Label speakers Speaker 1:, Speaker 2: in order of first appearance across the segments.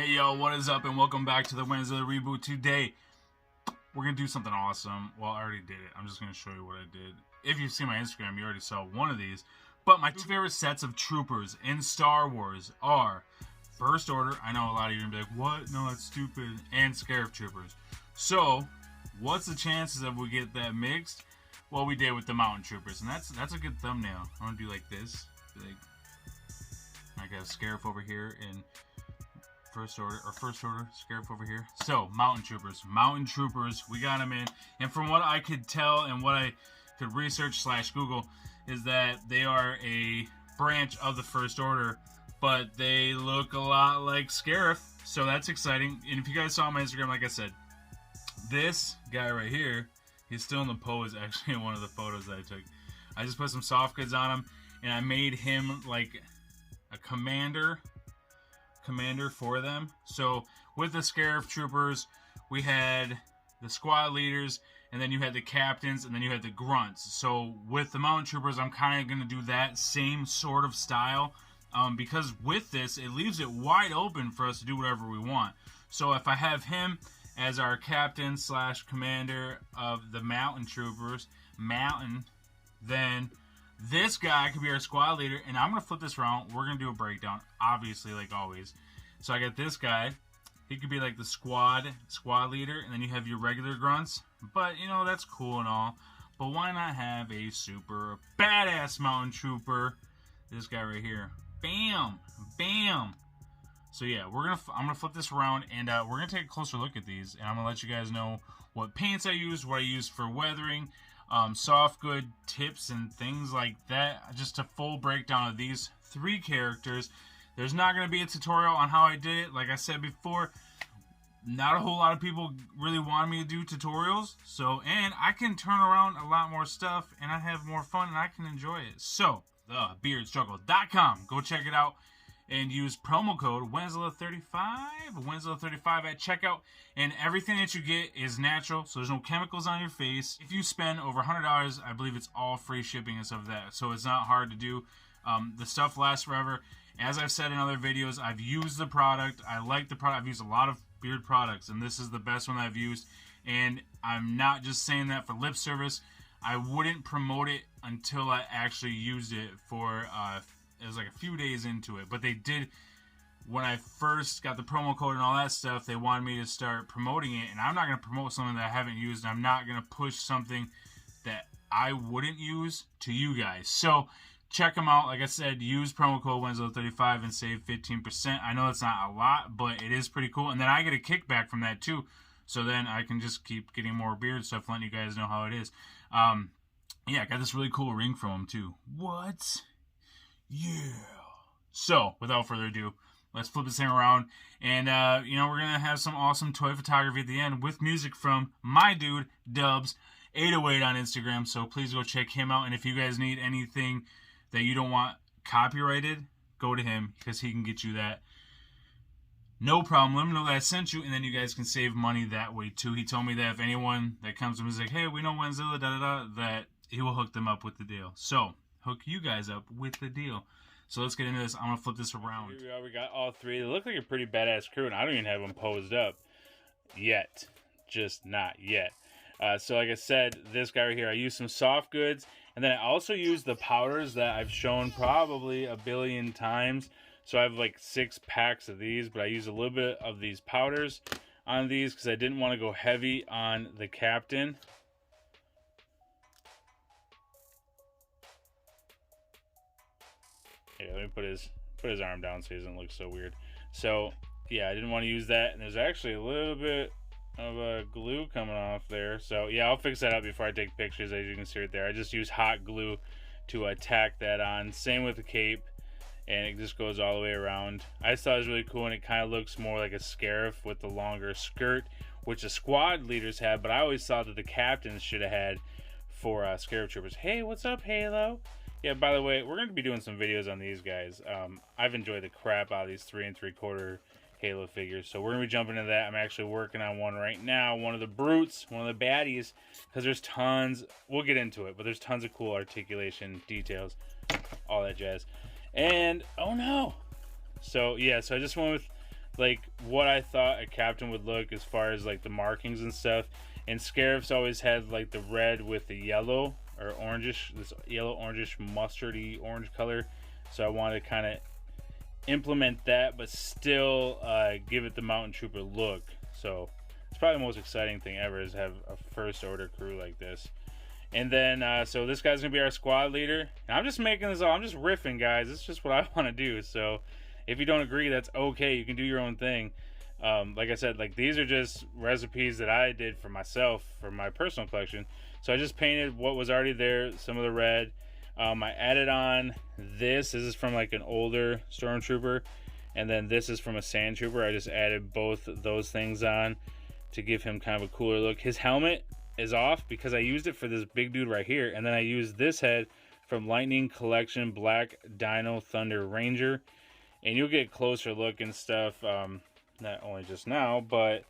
Speaker 1: Hey yo, what is up and welcome back to the Wentzillah reboot. Today, we're going to do something awesome. Well, I already did it. I'm just going to show you what I did. If you've seen my Instagram, you already saw one of these. But my two favorite sets of troopers in Star Wars are First Order. I know a lot of you are going to be like, what? No, that's stupid. And Scarif Troopers. So, what's the chances of we get that mixed? Well, we did with the Mountain Troopers. And that's a good thumbnail. I'm going to do like this. I got Scarif over here and First Order, Scarif over here. So, Mountain Troopers, we got them in. And from what I could tell and what I could research / Google, is that they are a branch of the First Order, but they look a lot like Scarif, so that's exciting. And if you guys saw my Instagram, like I said, this guy right here, he's still in the pose, actually, in one of the photos that I took. I just put some soft goods on him, and I made him like a commander for them. So with the Scarif Troopers, we had the squad leaders, and then you had the captains, and then you had the grunts. So with the Mountain Troopers, I'm kind of going to do that same sort of style, because with this, it leaves it wide open for us to do whatever we want. So if I have him as our captain / commander of the Mountain Troopers, then this guy could be our squad leader, and I'm going to flip this around. We're going to do a breakdown, obviously, like always. So I got this guy. He could be like the squad leader, and then you have your regular grunts. But, you know, that's cool and all. But why not have a super badass Mountain Trooper? This guy right here. Bam! Bam! So yeah, I'm gonna flip this around, and we're gonna take a closer look at these, and I'm gonna let you guys know what paints I use, what I use for weathering, soft good tips and things like that. Just a full breakdown of these three characters. There's not going to be a tutorial on how I did it. Like I said before, not a whole lot of people really want me to do tutorials. So, and I can turn around a lot more stuff, and I have more fun, and I can enjoy it. So, thebeardstruggle.com. Go check it out and use promo code Wentzillah35 at checkout, and everything that you get is natural, so there's no chemicals on your face. If you spend over $100, I believe it's all free shipping and stuff like that, so it's not hard to do. The stuff lasts forever. As I've said in other videos, I've used the product. I like the product. I've used a lot of beard products, and this is the best one I've used, and I'm not just saying that for lip service. I wouldn't promote it until I actually used it for it was like a few days into it, but they did, when I first got the promo code and all that stuff, they wanted me to start promoting it, and I'm not going to promote something that I haven't used. I'm not going to push something that I wouldn't use to you guys. So check them out. Like I said, use promo code Wentzillah35 and save 15%. I know it's not a lot, but it is pretty cool, and then I get a kickback from that too, so then I can just keep getting more beard stuff, letting you guys know how it is. Yeah, I got this really cool ring from them too. What? Yeah. So, without further ado, let's flip this thing around. And, you know, we're going to have some awesome toy photography at the end with music from my dude, DUBBZ, 808 on Instagram. So, please go check him out. And if you guys need anything that you don't want copyrighted, go to him, because he can get you that. No problem. Let him know that I sent you, and then you guys can save money that way, too. He told me that if anyone that comes to him is like, hey, we know Wentzillah, that he will hook them up with the deal. So, hook you guys up with the deal. So let's get into this. I'm going to flip this around. Here we go. We got all three. They look like a pretty badass crew, and I don't even have them posed up yet. Just not yet. So like I said, this guy right here, I used some soft goods, and then I also used the powders that I've shown probably a billion times. So I have like 6 packs of these, but I used a little bit of these powders on these because I didn't want to go heavy on the captain. Yeah, let me put his arm down so he doesn't look so weird. So yeah, I didn't want to use that, and there's actually a little bit of glue coming off there. So yeah, I'll fix that up before I take pictures. As you can see right there, I just use hot glue to tack that on. Same with the cape, and it just goes all the way around. I just thought it was really cool, and it kind of looks more like a Scarif with the longer skirt, which the squad leaders have, but I always thought that the captains should have had for Scarif Troopers. Hey, what's up, Halo? Yeah, by the way, we're going to be doing some videos on these guys. I've enjoyed the crap out of these 3 3/4 Halo figures, so we're going to be jumping into that. I'm actually working on one right now, one of the brutes, one of the baddies, because there's tons. We'll get into it, but there's tons of cool articulation, details, all that jazz. And, oh no! So, yeah, so I just went with
Speaker 2: like what I thought a captain would look as far as like the markings and stuff. And Scarif's always had like the red with the yellow or orangish, this yellow orangish mustardy orange color. So I wanted to kind of implement that, but still give it the Mountain Trooper look. So it's probably the most exciting thing ever, is to have a first order crew like this. And then so this guy's gonna be our squad leader. And I'm just making this all, I'm just riffing, guys. It's just what I want to do. So if you don't agree, that's okay. You can do your own thing. Like I said, like these are just recipes that I did for myself for my personal collection. So I just painted what was already there, some of the red. I added on this. This is from like an older Stormtrooper, and then this is from a Sand Trooper. I just added both those things on to give him kind of a cooler look. His helmet is off because I used it for this big dude right here, and then I used this head from Lightning Collection Black Dino Thunder Ranger, and you'll get a closer look and stuff, not only just now, but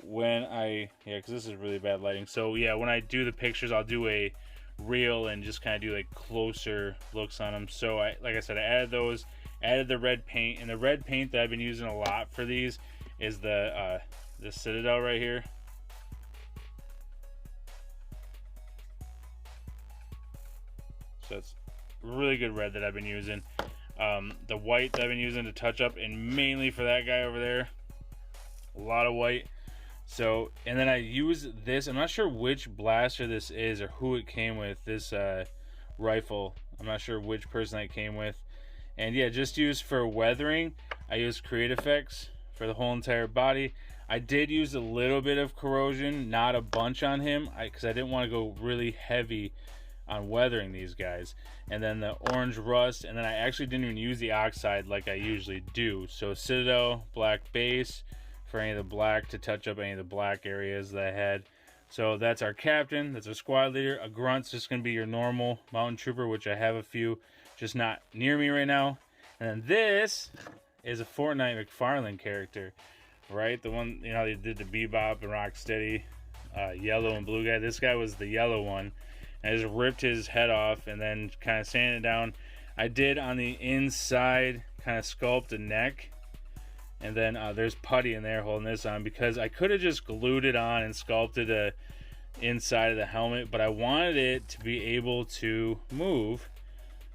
Speaker 2: when I, yeah, because this is really bad lighting. So yeah, when I do the pictures, I'll do a reel and just kind of do like closer looks on them. So I, like I said, I added those, added the red paint, and the red paint that I've been using a lot for these is the Citadel right here. So it's really good red that I've been using. The white that I've been using to touch up, and mainly for that guy over there, a lot of white. So, and then I use this, I'm not sure which blaster this is or who it came with, this rifle. I'm not sure which person it came with. And yeah, just used for weathering. I used Create Effects for the whole entire body. I did use a little bit of corrosion, not a bunch on him, because I didn't want to go really heavy on weathering these guys. And then the orange rust, and then I actually didn't even use the oxide like I usually do. So Citadel, black base, for any of the black to touch up any of the black areas that I had. So that's our captain, that's our squad leader. A grunt's just going to be your normal Mountain Trooper, which I have a few, just not near me right now. And then this is a Fortnite McFarlane character, right? The one, you know, they did the Bebop and Rocksteady, yellow and blue guy. This guy was the yellow one. And I just ripped his head off and then kind of sanded it down. I did on the inside kind of sculpt a neck. And then there's putty in there holding this on, because I could have just glued it on and sculpted a inside of the helmet, but I wanted it to be able to move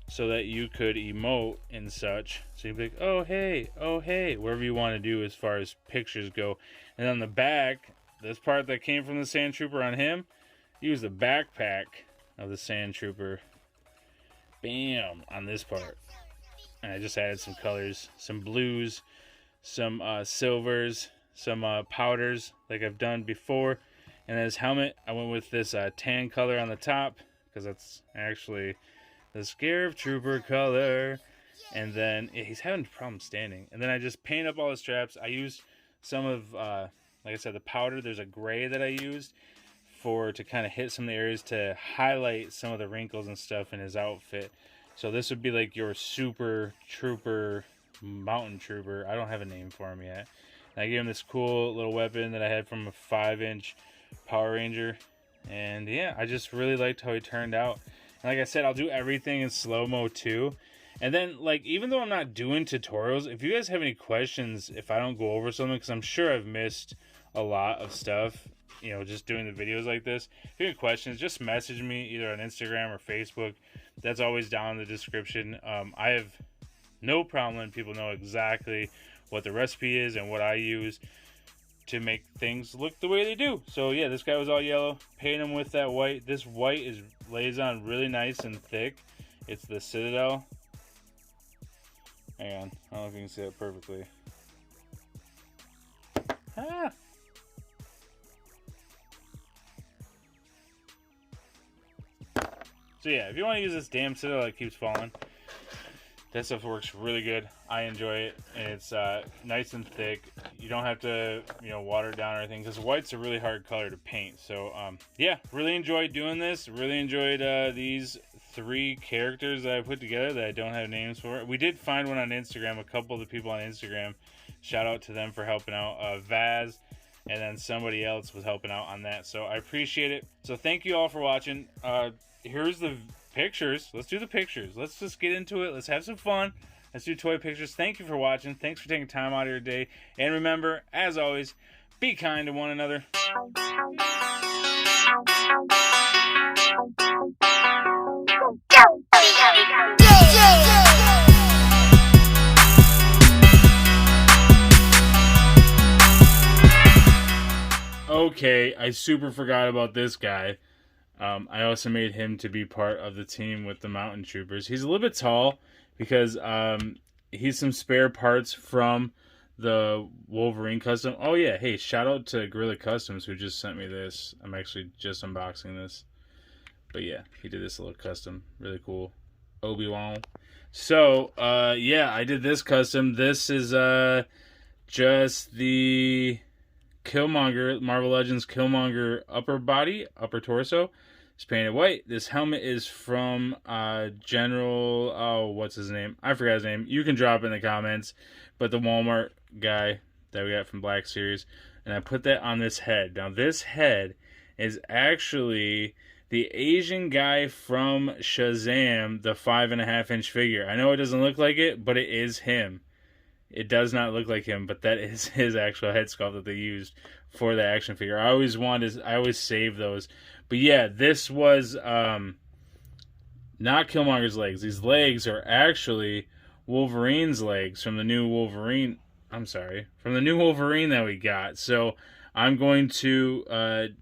Speaker 2: so that you could emote and such. So you'd be like, oh hey, wherever you want to do as far as pictures go. And on the back, this part that came from the Sand Trooper on him, use the backpack of the Sand Trooper, bam, on this part. And I just added some colors, some blues, some silvers, some powders like I've done before. And his helmet, I went with this tan color on the top, because that's actually the Scarif Trooper color. And then yeah, he's having a problem standing. And then I just paint up all the straps. I used some of, like I said, the powder. There's a gray that I used to kind of hit some of the areas to highlight some of the wrinkles and stuff in his outfit. So this would be like your Super Trooper, Mountain Trooper. I don't have a name for him yet. And I gave him this cool little weapon that I had from a 5-inch Power Ranger. And yeah, I just really liked how he turned out. And like I said, I'll do everything in slow-mo too. And then, like, even though I'm not doing tutorials, if you guys have any questions, if I don't go over something, because I'm sure I've missed a lot of stuff, you know, just doing the videos like this. If you have questions, just message me either on Instagram or Facebook. That's always down in the description. I have no problem letting people know exactly what the recipe is and what I use to make things look the way they do. So yeah, this guy was all yellow. Paint him with that white. This white lays on really nice and thick. It's the Citadel. Hang on, I don't know if you can see that perfectly. Ah! So yeah, if you want to use this damn Citadel that keeps falling, that stuff works really good. I enjoy it, and it's nice and thick. You don't have to, you know, water it down or anything, because white's a really hard color to paint. So yeah, really enjoyed doing this. Really enjoyed these 3 characters that I put together that I don't have names for. We did find one on Instagram. A couple of the people on Instagram, shout out to them for helping out. Vaz, and then somebody else was helping out on that. So I appreciate it. So thank you all for watching. Here's the pictures. Let's do the pictures. Let's just get into it. Let's have some fun. Let's do toy pictures. Thank you for watching. Thanks for taking time out of your day. And remember, as always, be kind to one another. Okay, I super forgot about this guy. I also made him to be part of the team with the Mountain Troopers. He's a little bit tall because he's some spare parts from the Wolverine custom. Oh yeah, hey, shout out to Gorilla Customs who just sent me this. I'm actually just unboxing this. But yeah, he did this little custom. Really cool. Obi-Wan. So, yeah, I did this custom. This is just the Killmonger, Marvel Legends Killmonger upper torso. It's painted white. This helmet is from General, oh, what's his name? I forgot his name. You can drop it in the comments. But the Walmart guy that we got from Black Series. And I put that on this head. Now, this head is actually the Asian guy from Shazam, the 5.5-inch figure. I know it doesn't look like it, but it is him. It does not look like him, but that is his actual head sculpt that they used for the action figure. I always save those. But yeah, this was not Killmonger's legs. These legs are actually Wolverine's legs from the new Wolverine. From the new Wolverine that we got. So I'm going to,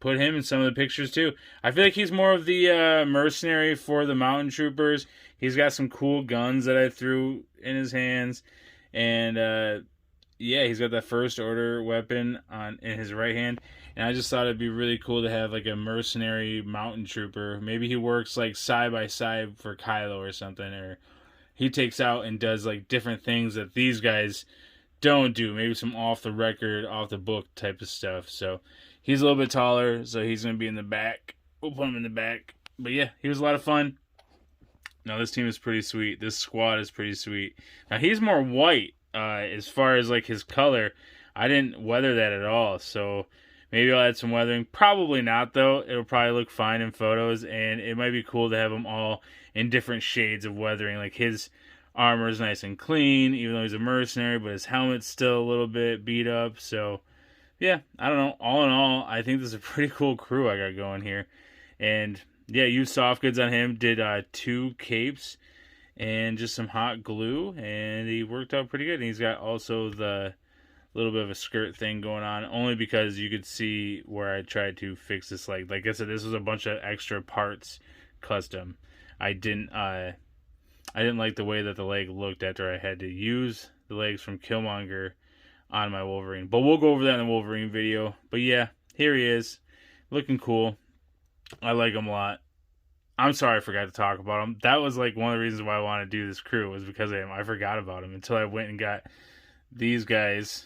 Speaker 2: put him in some of the pictures too. I feel like he's more of the mercenary for the Mountain Troopers. He's got some cool guns that I threw in his hands. And, yeah, he's got that First Order weapon in his right hand. And I just thought it'd be really cool to have, like, a mercenary Mountain Trooper. Maybe he works, like, side by side for Kylo or something. Or he takes out and does, like, different things that these guys don't do. Maybe some off-the-record, off-the-book type of stuff. So he's a little bit taller, so he's going to be in the back. We'll put him in the back. But, yeah, he was a lot of fun. Now, this team is pretty sweet. This squad is pretty sweet. Now, he's more white as far as, like, his color. I didn't weather that at all, so maybe I'll add some weathering. Probably not, though. It'll probably look fine in photos, and it might be cool to have them all in different shades of weathering. Like, his armor is nice and clean, even though he's a mercenary, but his helmet's still a little bit beat up. So, yeah, I don't know. All in all, I think this is a pretty cool crew I got going here. And yeah, used soft goods on him. Did 2 capes and just some hot glue, and he worked out pretty good. And he's got also the little bit of a skirt thing going on, only because you could see where I tried to fix this leg. Like I said, this was a bunch of extra parts custom. I didn't like the way that the leg looked after I had to use the legs from Killmonger on my Wolverine. But we'll go over that in the Wolverine video. But yeah, here he is, looking cool. I like him a lot. I'm sorry I forgot to talk about him. That was like one of the reasons why I wanted to do this crew, was because of him. I forgot about him until I went and got these guys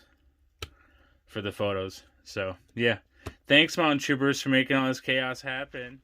Speaker 2: for the photos. So, yeah. Thanks, Mountain Troopers, for making all this chaos happen.